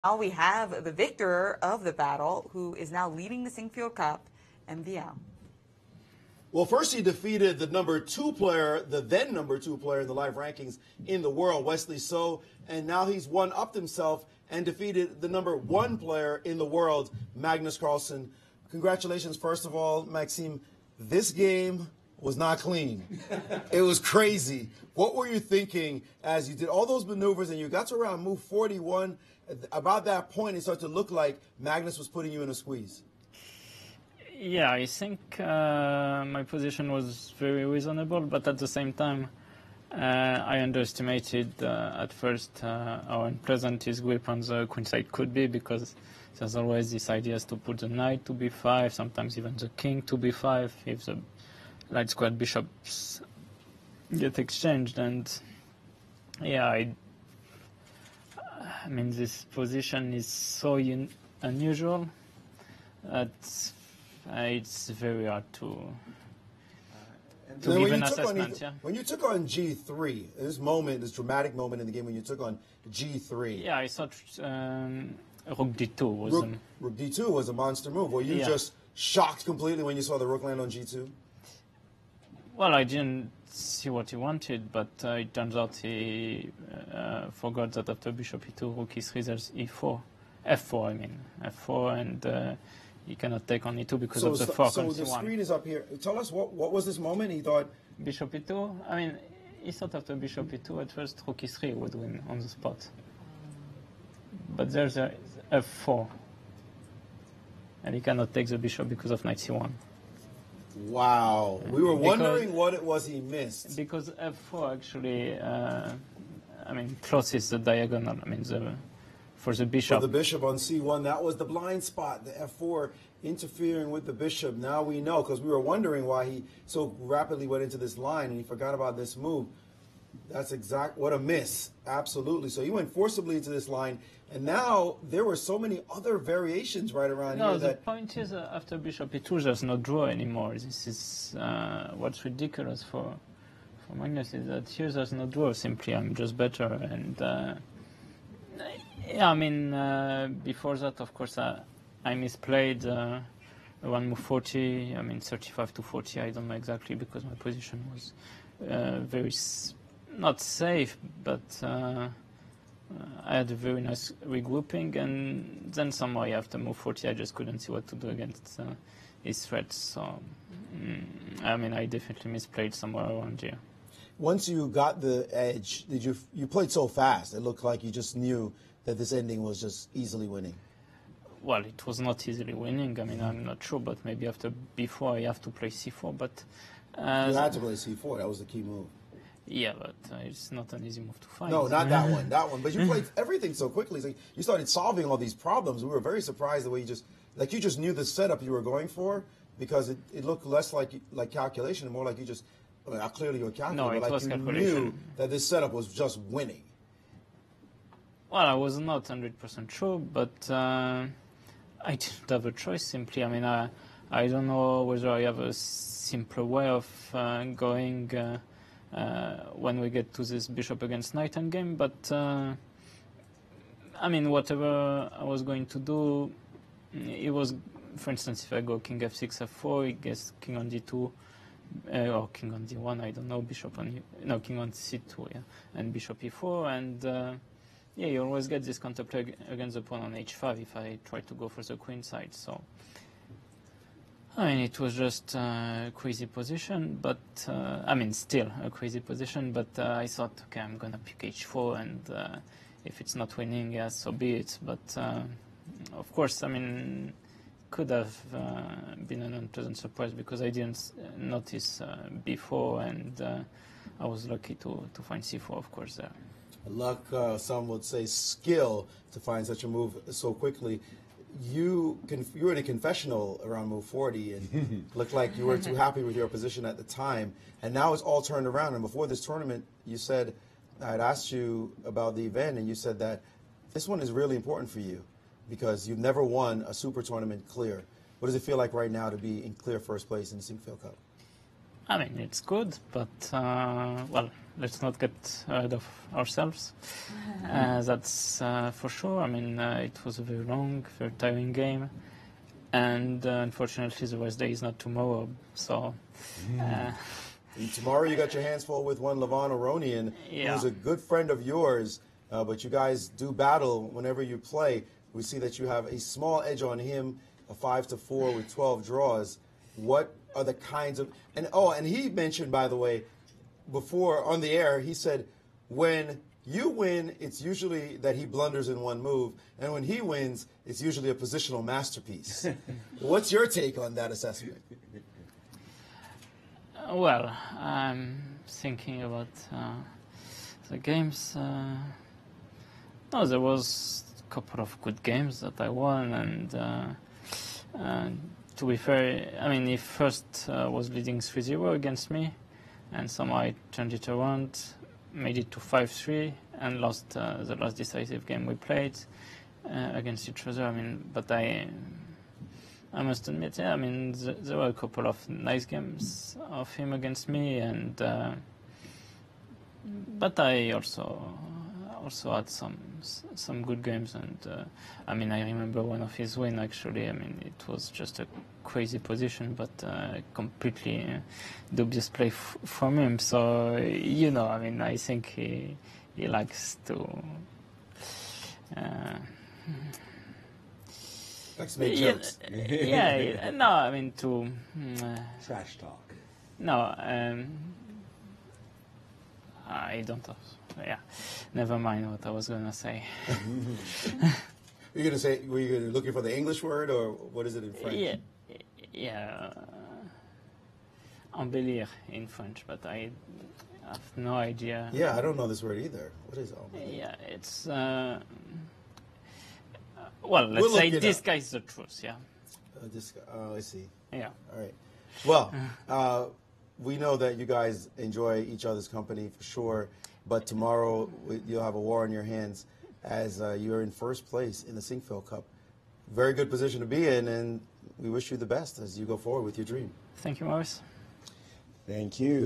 Now we have the victor of the battle, who is now leading the Sinquefield Cup, MVL. Well, first he defeated the number 2 player, the then number 2 player in the live rankings in the world, Wesley So, and now he's one-upped himself and defeated the number 1 player in the world, Magnus Carlsen. Congratulations, first of all, Maxime. This game was not clean. It was crazy. What were you thinking as you did all those maneuvers and you got to around move 41? About that point, it started to look like Magnus was putting you in a squeeze. Yeah, I think my position was very reasonable, but at the same time, I underestimated at first how unpleasant his grip on the queenside could be, because there's always this idea to put the knight to b5, sometimes even the king to b5, if the light squared bishops get exchanged. And yeah, I mean, this position is so unusual that it's very hard to give an assessment. When you took on G3, this dramatic moment in the game when you took on G3. Yeah, I thought Rook D2 was Rook D2 was a monster move. Were you just shocked completely when you saw the rook land on G2? Well, I didn't see what he wanted, but it turns out he forgot that after bishop e2, rook e3, there's e4. F4, I mean. F4, and he cannot take on e2 because of the fork on c1. So the screen is up here. Tell us, what was this moment? He thought... Bishop e2? I mean, he thought after bishop e2, at first rook e3 would win on the spot. But there's a f4. And he cannot take the bishop because of knight c1. Wow. We were wondering what it was he missed. Because f4 actually, I mean, closes the diagonal. I mean, for the bishop. For the bishop on c1, that was the blind spot, the f4 interfering with the bishop. Now we know, because we were wondering why he so rapidly went into this line and he forgot about this move. That's what a miss. Absolutely. So he went forcibly into this line, and now there were so many other variations right around here. No, the point is, after bishop e2, there's no draw anymore. This is what's ridiculous for Magnus, is that here there's no draw. Simply, I'm just better. And yeah, I mean, before that, of course, I misplayed one move 40. I mean, 35 to 40. I don't know exactly, because my position was very not safe, but I had a very nice regrouping, and then somehow after move 40 I just couldn't see what to do against his threats. So I mean, I definitely misplayed somewhere around here. Once you got the edge, you played so fast, it looked like you just knew that this ending was just easily winning. Well, it was not easily winning. I mean, I'm not sure, but maybe after b4 I have to play c4. But you had to play c4. That was the key move. Yeah, but it's not an easy move to find. No, not that one. That one. But you played everything so quickly. So you started solving all these problems. We were very surprised the way you just knew the setup you were going for, because it looked less like calculation and more like you just, clearly you were calculating. No, it was you calculation. Knew that this setup was just winning. Well, I was not 100% sure, but I didn't have a choice, simply. I mean, I don't know whether I have a simpler way of going when we get to this bishop against knight endgame, but I mean, whatever I was going to do, it was, for instance, if I go king f6, f4, he gets king on d2, or king on d1, I don't know, bishop on, no, king on c2, yeah, and bishop e4, and yeah, you always get this counterplay against the pawn on h5 if I try to go for the queen side. So I mean, it was just a crazy position, but I mean, still a crazy position. But I thought, okay, I'm gonna pick h4, and if it's not winning, yes, so be it. But of course, I mean, could have been an unpleasant surprise, because I didn't notice b4, and I was lucky to find c4, of course, there. Luck, some would say skill, to find such a move so quickly. You were in a confessional around move 40 and looked like you weren't too happy with your position at the time, and now it's all turned around. And before this tournament, you said, I had asked you about the event, and you said that this one is really important for you because you've never won a super tournament clear. What does it feel like right now to be in clear first place in the Sinquefield Cup? I mean, it's good, but well, let's not get ahead of ourselves. That's for sure. I mean, it was a very long, very tiring game. And unfortunately, the rest day is not tomorrow. So tomorrow you got your hands full with one Levon Aronian, who's a good friend of yours, but you guys do battle whenever you play. We see that you have a small edge on him, a 5-4 with 12 draws. What are the kinds of and he mentioned, by the way, before on the air, he said when you win, it's usually that he blunders in one move, and when he wins, it's usually a positional masterpiece. What's your take on that assessment? Well, I'm thinking about the games. No, there was a couple of good games that I won, and to be fair, I mean, he first was leading 3-0 against me, and somehow I turned it around, made it to 5-3, and lost the last decisive game we played against each other. I mean, but I must admit, I mean, there were a couple of nice games of him against me, and but I also had some good games, and I mean, I remember one of his wins actually. I mean, it was just a crazy position, but completely dubious play from him. So you know, I mean, I think he likes to. Likes to make jokes. Yeah, no, I mean to trash talk. No, I don't know. Yeah, never mind what I was gonna say. Were you looking for the English word, or what is it in French? Yeah, embellir in French, but I have no idea. Yeah, I don't know this word either. What is embellir? Yeah, it's well, let's say disguise the truth. Yeah. I see. Yeah. All right. Well, we know that you guys enjoy each other's company for sure, but tomorrow you'll have a war on your hands as you're in first place in the Sinquefield Cup. Very good position to be in, and we wish you the best as you go forward with your dream. Thank you, Maurice. Thank you.